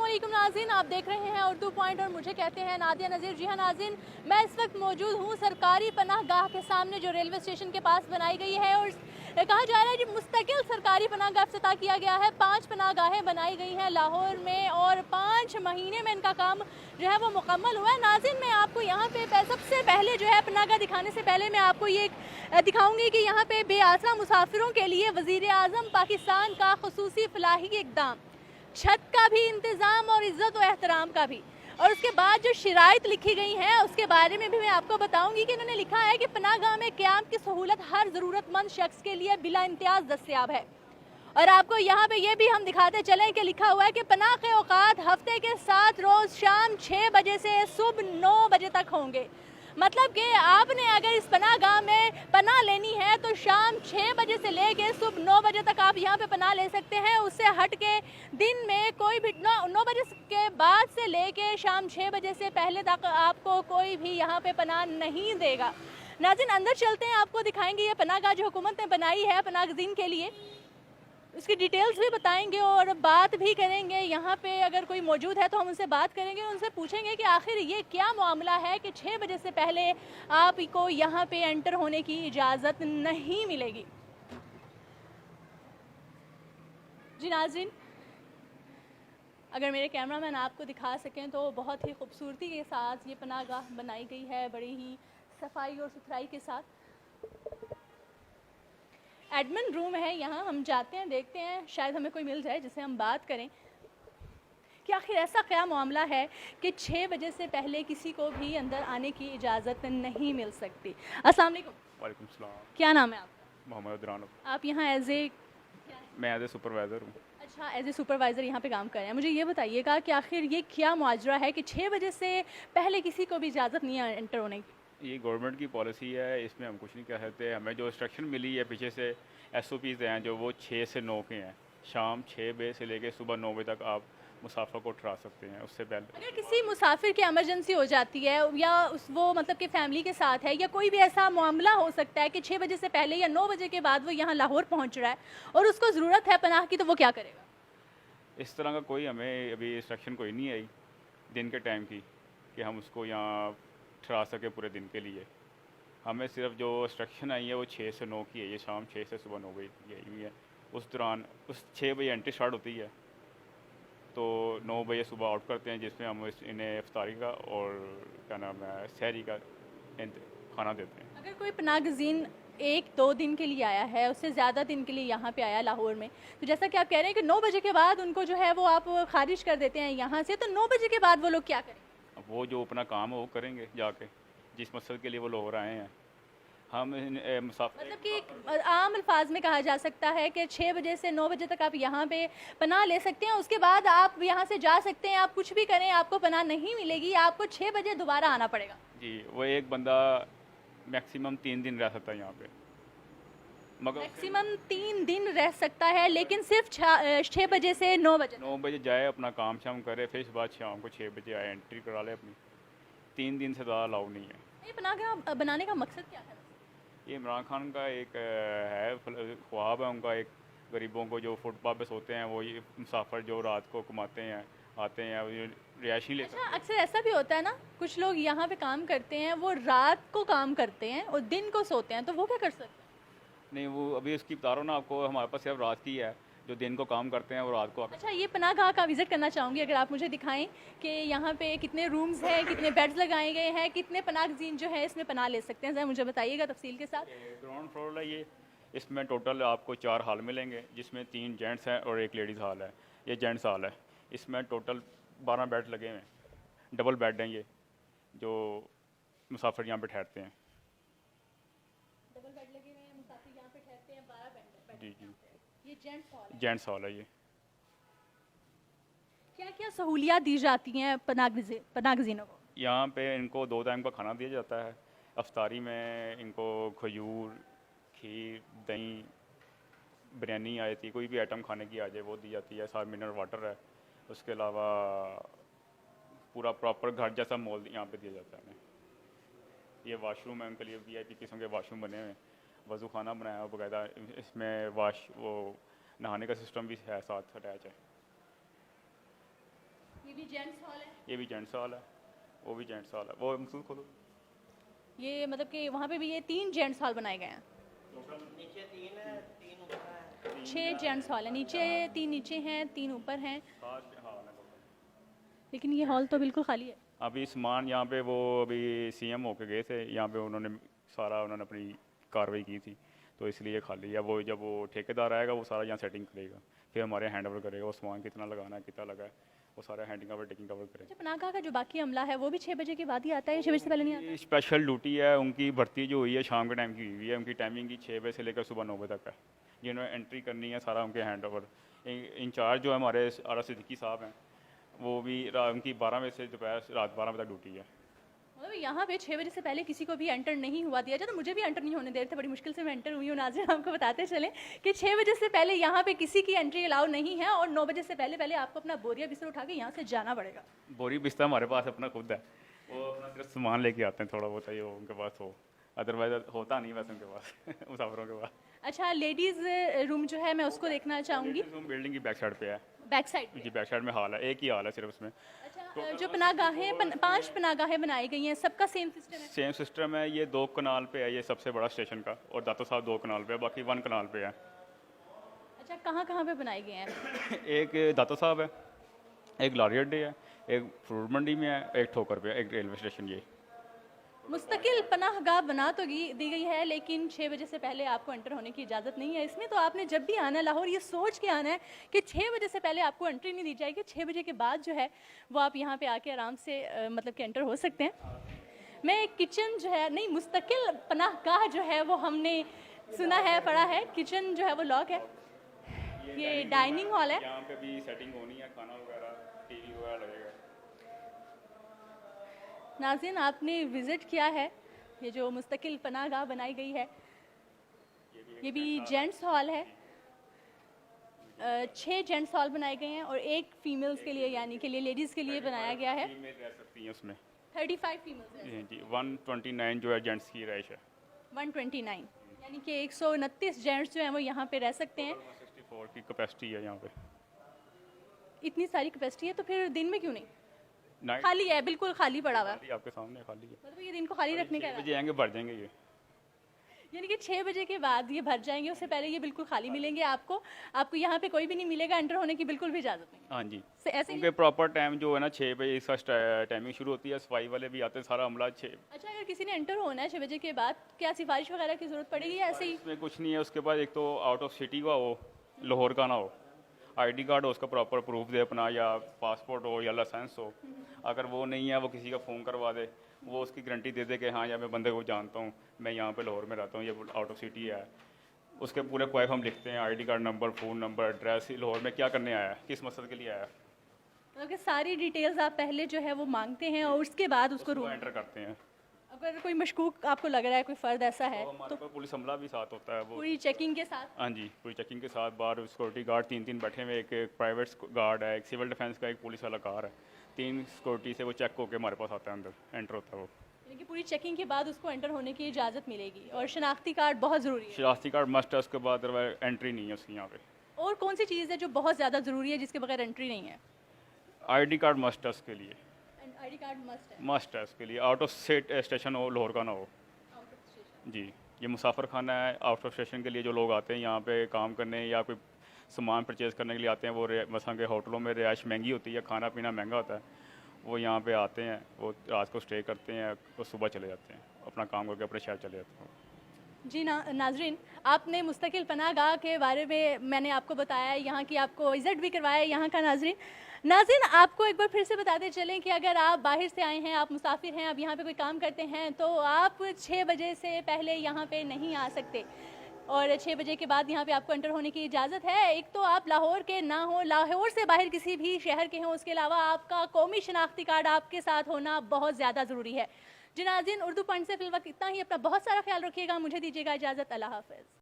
अस्सलामुअलैकुम नाज़रीन, आप देख रहे हैं उर्दू पॉइंट और मुझे कहते हैं नादिया नज़ीर। जी हाँ नाज़रीन, मैं इस वक्त मौजूद हूँ सरकारी पनाहगाह के सामने जो रेलवे स्टेशन के पास बनाई गई है और कहा जा रहा है कि मुस्तकिल सरकारी पनाहगाह इफ्तिताह किया गया है। 5 पनाहगाहें बनाई गई हैं लाहौर में और 5 महीने में इनका काम जो है वो मुकम्मल हुआ है। नाज़रीन, मैं आपको यहाँ पे सबसे पहले जो है पनाहगाह दिखाने से पहले मैं आपको ये दिखाऊंगी कि यहाँ पे बेआसरा मुसाफिरों के लिए वज़ीर आज़म पाकिस्तान का खुसूसी फलाही इक़दाम, छत का भी इंतज़ाम और इज़्ज़त और एहतराम का भी। और उसके बाद जो शराइत लिखी गई हैं उसके बारे में भी मैं आपको बताऊंगी कि इन्होंने लिखा है कि पनाहगाह में क़याम की सहूलत हर ज़रूरतमंद शख्स के लिए बिला इम्तियाज़ दस्तयाब है। और आपको यहाँ पे ये भी हम दिखाते चलें कि लिखा हुआ है कि पनाह के औकात हफ्ते के 7 रोज़ शाम 6 बजे से सुबह 9 बजे तक होंगे। मतलब कि आपने अगर इस पनाहगाह में पनाह लेनी है तो शाम 6 बजे से लेके सुबह 9 बजे तक आप यहाँ पे पनाह ले सकते हैं। उससे हट के दिन में कोई भी 9 बजे के बाद से लेके शाम 6 बजे से पहले तक आपको कोई भी यहाँ पे पनाह नहीं देगा। नाज़रीन, अंदर चलते हैं, आपको दिखाएंगे ये पनाहगाह जो हुकूमत ने बनाई है पनाहगज़ीन के लिए, उसकी डिटेल्स भी बताएंगे और बात भी करेंगे। यहाँ पे अगर कोई मौजूद है तो हम उनसे बात करेंगे, उनसे पूछेंगे कि आखिर ये क्या मामला है कि 6 बजे से पहले आपको यहाँ पे एंटर होने की इजाज़त नहीं मिलेगी। जी नाज़रीन, अगर मेरे कैमरामैन आपको दिखा सकें तो बहुत ही खूबसूरती के साथ ये पनाहगाह बनाई गई है, बड़ी ही सफाई और सुथराई के साथ। एडमिन रूम है यहाँ, हम जाते हैं, देखते हैं, शायद हमें कोई मिल जाए जिससे हम बात करें कि आखिर ऐसा क्या मामला है कि 6 बजे से पहले किसी को भी अंदर आने की इजाज़त नहीं मिल सकती। अस्सलाम वालेकुम। वालेकुम सलाम। क्या नाम है आपका? मोहम्मद अदरान। आप यहाँ मैं एज ए सुपरवाइज़र हूँ। अच्छा, एज ए सुपरवाइज़र यहाँ पे काम कर रहे हैं। मुझे ये बताइएगा कि आखिर ये क्या माजरा है कि 6 बजे से पहले किसी को भी इजाज़त नहीं है एंटर होने की? ये गवर्नमेंट की पॉलिसी है, इसमें हम कुछ नहीं कह सकते। हमें जो इंस्ट्रक्शन मिली है पीछे से SOPs हैं जो वो 6 से 9 के हैं। शाम 6 बजे से लेकर सुबह 9 बजे तक आप मुसाफिर को ठहरा सकते हैं। उससे पहले अगर किसी मुसाफिर की इमरजेंसी हो जाती है या वो मतलब कि फैमिली के साथ है या कोई भी ऐसा मामला हो सकता है कि 6 बजे से पहले या 9 बजे के बाद वो यहाँ लाहौर पहुँच रहा है और उसको ज़रूरत है पनाह की, तो वो क्या करेगा? इस तरह का कोई हमें अभी इंस्ट्रक्शन कोई नहीं आई दिन के टाइम की कि हम उसको यहाँ ठहरा सकें पूरे दिन के लिए। हमें सिर्फ जो इंस्ट्रक्शन आई है वो 6 से 9 की है। ये शाम 6 से सुबह 9 बजे की आई हुई है। उस दौरान उस 6 बजे एंट्री स्टार्ट होती है तो 9 बजे सुबह आउट करते हैं, जिसमें हम इन्हें इफ्तारी का और क्या नाम है सहरी का खाना देते हैं। अगर कोई पनाहगज़ीन 1-2 दिन के लिए आया है, उससे ज़्यादा दिन के लिए यहाँ पे आया लाहौर में, तो जैसा कि आप कह रहे हैं कि 9 बजे के बाद उनको जो है वो आप खारिज कर देते हैं यहाँ से, तो 9 बजे के बाद वो लोग क्या करें? अब वो जो अपना काम है वो करेंगे जाके, जिस मकसद के लिए वो लोग आए हैं। हम मुसाफिर मतलब कि एक आम अल्फाज में कहा जा सकता है कि 6 बजे से 9 बजे तक आप यहाँ पे पनाह ले सकते हैं, उसके बाद आप यहाँ से जा सकते हैं, आप कुछ भी करें आपको पनाह नहीं मिलेगी, आपको 6 बजे दोबारा आना पड़ेगा। जी, वो एक बंदा मैक्सिमम 3 दिन रह सकता है यहाँ पे, मगर मैक्सिमम 3 दिन रह सकता है, लेकिन सिर्फ 6 बजे से 9 बजे। 9 बजे जाए, अपना काम शाम करे, फिर इस बाद शाम को 6 बजे आए, एंट्री करा ले अपनी। 3 दिन से ज़्यादा अलाउ नहीं है। ये पनाहगाह बनाने का मकसद क्या है? ये इमरान खान का एक ख्वाब है उनका, एक गरीबों को जो फुटपाथ पे सोते हैं वो ये मुसाफिर जो रात को कमाते हैं आते हैं रिहायशी ले सकते अच्छा, हैं। अक्सर ऐसा भी होता है ना, कुछ लोग यहाँ पे काम करते हैं, वो रात को काम करते हैं और दिन को सोते हैं, तो वो क्या कर सकते हैं? नहीं, वो अभी उसकी बता रहा हूँ ना आपको, हमारे पास सिर्फ रात की है। जो दिन को काम करते हैं वो रात को अच्छा, ये पनाहगाह का विजिट करना चाहूँगी, अगर आप मुझे दिखाएं कि यहाँ पे कितने रूम्स हैं, कितने बेड्स लगाए गए हैं, कितने पनाहगज़ीन जो है इसमें पनाह ले सकते हैं, ज़रा मुझे बताइएगा तफसील के साथ। ग्राउंड फ्लोर है ये। इसमें टोटल आपको 4 हॉल मिलेंगे, जिसमें 3 जेंट्स हैं और 1 लेडीज़ हॉल है। ये जेंट्स हॉल है। इसमें टोटल 12 बेड लगे हुए हैं, डबल बेड हैं ये, जो मुसाफिर यहाँ पे ठहरते हैं। डबल बेड लगे हुए हैं, मुसाफिर यहाँ पे ठहरते हैं, 12 बेड। जी जी, ये जेंट्स हॉल है। जेंट्स हॉल है ये। क्या क्या सहूलियात दी जाती हैं पनाहगज़ीनों को? यहाँ पे इनको 2 टाइम का खाना दिया जाता है। अफ्तारी में इनको खजूर, खीर, दही, बिरयानी आई थी, कोई भी आइटम खाने की आ जाए वो दी जाती है। साथ मिनरल वाटर है। उसके अलावा पूरा प्रॉपर घर जैसा मॉल यहाँ पे दिया जाता है। ये वाशरूम है उनके लिए, VIP किस्म के वाशरूम बने हुए हैं, वज़ू खाना बनाया हुआ बकायदा। इसमें वो नहाने का सिस्टम भी है साथ अटैच है। जेंट्स हॉल है, ये भी जेंट्स हॉल है, वो भी जेंट्स हॉल है। वो मकसूद खोलो। ये मतलब कि वहाँ पे भी ये 3 जेंट्स हॉल बनाए गए हैं। नीचे 3 है, 3 ऊपर है। 6 जेंट्स हॉल है, नीचे 3 नीचे हैं, 3 ऊपर हैं, सात हॉल है टोटल। लेकिन ये हॉल तो बिल्कुल खाली है। अभी सामान यहाँ पे वो अभी सीएम होके गए थे, यहाँ पे उन्होंने सारा उन्होंने अपनी कार्रवाई की थी, तो इसलिए खाली है। वो जब वो ठेकेदार आएगा वो सारा यहाँ सेटिंग करेगा, फिर हमारे हैंड ओवर करेगा। वो सामान कितना लगाना है, कितना लगा है, वो सारा हैंडिंग ओवर टेकिंग ओवर करेगा। अच्छा, पनाहगाह का जो बाकी अमला है वो भी 6 बजे के बाद ही आता है, 6 बजे से पहले नहीं आता? ये स्पेशल ड्यूटी है उनकी, भर्ती जो हुई है शाम के टाइम की हुई है। उनकी टाइमिंग की 6 बजे से लेकर सुबह 9 बजे तक है। जिन्होंने एंट्री करनी है सारा उनके हैंड ओवर। इंचार्ज जो है हमारे आरा सिद्दीकी साहब हैं, वो भी उनकी 12 बजे से दोपहर रात 12 बजे तक ड्यूटी है। मतलब यहाँ पे 6 बजे से पहले किसी को भी एंटर नहीं हुआ दिया जाता। मुझे भी एंटर नहीं होने दे रहे थे, बड़ी मुश्किल से मैं एंटर हुई हूँ। नाज़रीन आपको बताते चलें कि 6 बजे से पहले यहाँ पे किसी की एंट्री अलाउ नहीं है, और 9 बजे से पहले पहले आपको अपना बोरिया बिस्तर उठा के यहाँ से जाना पड़ेगा। बोरी बिस्तर हमारे पास अपना खुद है, वो अपना सिर्फ सामान लेके आते हैं, थोड़ा बहुत ही वो उनके पास हो, अदरवाइज होता नहीं वैसे उनके पास मुसाफिरों के पास। अच्छा, लेडीज़ रूम जो है मैं उसको देखना चाहूँगी। बिल्डिंग की बैक साइड पे है बैक साइड जी, बैक साइड में हॉल है, एक ही हॉल है सिर्फ उसमें। अच्छा, जो पनाहगाहें 5 पनाहगाहें बनाई गई हैं, सबका सेम सिस्टम है? सेम सिस्टम है। ये 2 कनाल पे है, ये सबसे बड़ा स्टेशन का, और दातो साहब 2 कनाल पे है, बाकी 1 कनाल पे है। अच्छा, कहाँ कहाँ पे बनाए गए हैं? एक दातो साहब है, एक लारी अड्डे है, एक फ्रूट मंडी में है, एक ठोकर पे है, एक रेलवे स्टेशन। ये मुस्तकिल पनाहगाह बना तो दी गई है, लेकिन 6 बजे से पहले आपको एंटर होने की इजाज़त नहीं है इसमें। तो आपने जब भी आना लाहौर ये सोच के आना है कि 6 बजे से पहले आपको एंट्री नहीं दी जाएगी। 6 बजे के बाद जो है वो आप यहाँ पे आके आराम से मतलब कि एंटर हो सकते हैं। मैं किचन जो है, नहीं, मुस्तकिल पनाहगाह जो है वो हमने सुना है, पढ़ा है, किचन जो है वो लॉक है। ये डाइनिंग हॉल है। यहाँ पे भी सेटिंग होनी है, खाना वगैरह, टीवी वगैरह लगेगा। नाज़रीन आपने विज़िट किया है ये जो मुस्तकिल पनाहगाह बनाई गई है, ये भी जेंट्स हॉल है। 6 जेंट्स हॉल बनाए गए हैं और 1 फीमेल्स के लिए, यानी के लिए लेडीज़ के लिए बनाया गया है। फीमेल रह सकती हैं उसमें 35 फीमेल्स हैं जी। 129 जो है जेंट्स की रहाइश है। 129, यानी कि 129 जेंट्स जो हैं वो यहाँ पे रह सकते हैं। 164 की कैपेसिटी है यहाँ पे। इतनी सारी कैपेसिटी है तो फिर दिन में क्यों नहीं? नाइट खाली है, बिल्कुल खाली पड़ा हुआ है। खाली आपके सामने खाली है। मतलब ये दिन को खाली रखने का 6 है, बजे आएंगे, भर जाएंगे ये। यानी कि 6 बजे के बाद ये भर जाएंगे, उससे पहले ये बिल्कुल खाली मिलेंगे आपको। आपको यहाँ पे कोई भी नहीं मिलेगा, एंटर होने की बिल्कुल भी इजाज़त नहीं। हाँ जी, ऐसे ही। क्योंकि प्रॉपर टाइम जो है ना 6 बजे इसका टाइमिंग शुरू होती है। सफाई वाले भी आते हैं, सारा अमला 6। अच्छा, अगर किसी ने एंटर होना है 6 बजे के बाद, क्या सिफारिश वगैरह की ज़रूरत पड़ेगी या ऐसे ही? इसमें कुछ नहीं है। उसके बाद एक तो आउट ऑफ सिटी का हो, लाहौर का ना हो, आईडी कार्ड हो, उसका प्रॉपर प्रूफ दे अपना, या पासपोर्ट हो या लाइसेंस हो। अगर वो नहीं है, वो किसी का फ़ोन करवा दे, वो उसकी गारंटी दे दे कि हाँ यार मैं बंदे को जानता हूँ, मैं यहाँ पे लाहौर में रहता हूँ, ये आउट ऑफ सिटी है। उसके पूरे क्वाइफ हम लिखते हैं, ID card number, phone number, address, Lahore में क्या करने आया है, किस मकसद के लिए आया है, मतलब कि सारी डिटेल्स आप पहले जो है वो मांगते हैं और उसके बाद उसको रूम। एंटर करते हैं। अगर कोई मशकूक आपको लग रहा है, कोई फ़र्द ऐसा है, तो हमारे पास पुलिस अमला भी साथ होता है। वो पूरी चेकिंग के साथ। हाँ जी, पूरी चेकिंग के साथ। बाहर सिक्योरिटी गार्ड 3 बैठे हुए, एक प्राइवेट गार्ड है, एक सिविल डिफेंस का, एक पुलिस वाला कार है। 3 सिक्योरिटी से वो चेक होकर हमारे पास आता है, अंदर एंटर होता है वो। यानी कि पूरी चेकिंग के बाद उसको एंटर होने की इजाज़त मिलेगी। और शनाख्ती कार्ड बहुत ज़रूरी है। शनाख्ती कार्ड मस्ट है, उसके बाद एंट्री नहीं है उसकी यहाँ पे। और कौन सी चीज़ है जो बहुत ज़्यादा ज़रूरी है जिसके बगैर एंट्री नहीं है? आईडी कार्ड मस्ट है उसके लिए, आईडी कार्ड मस्ट है। मस्ट है उसके लिए। आउट ऑफ स्टेशन हो, लाहौर का ना हो जी। ये मुसाफिर खाना है। आउट ऑफ स्टेशन के लिए जो लोग आते हैं यहाँ पे काम करने या कोई सामान परचेज़ करने के लिए आते हैं, वो मसां के होटलों में रिहाइश महंगी होती है, खाना पीना महंगा होता है, वो यहाँ पे आते हैं, वो रात को स्टे करते हैं, वो सुबह चले जाते हैं, अपना काम करके अपने शहर चले जाते हैं। जी नाजरीन, आपने मुस्तकिल पनाहगाह के बारे में मैंने आपको बताया, यहाँ की आपको विज़िट भी करवाया यहाँ का। नाज़रीन आपको एक बार फिर से बताते चलें कि अगर आप बाहर से आए हैं, आप मुसाफिर हैं, आप यहाँ पे कोई काम करते हैं, तो आप 6 बजे से पहले यहाँ पे नहीं आ सकते, और 6 बजे के बाद यहाँ पे आपको एंटर होने की इजाज़त है। एक तो आप लाहौर के ना हो, लाहौर से बाहर किसी भी शहर के हों, उसके अलावा आपका कौमी शनाख्ती कार्ड आपके साथ होना बहुत ज़्यादा ज़रूरी है। जी नाज़रीन, उर्दू पॉइंट से फिलवक्त इतना ही। अपना बहुत सारा ख्याल रखिएगा। मुझे दीजिएगा इजाज़त। अल्लाह हाफ़िज़।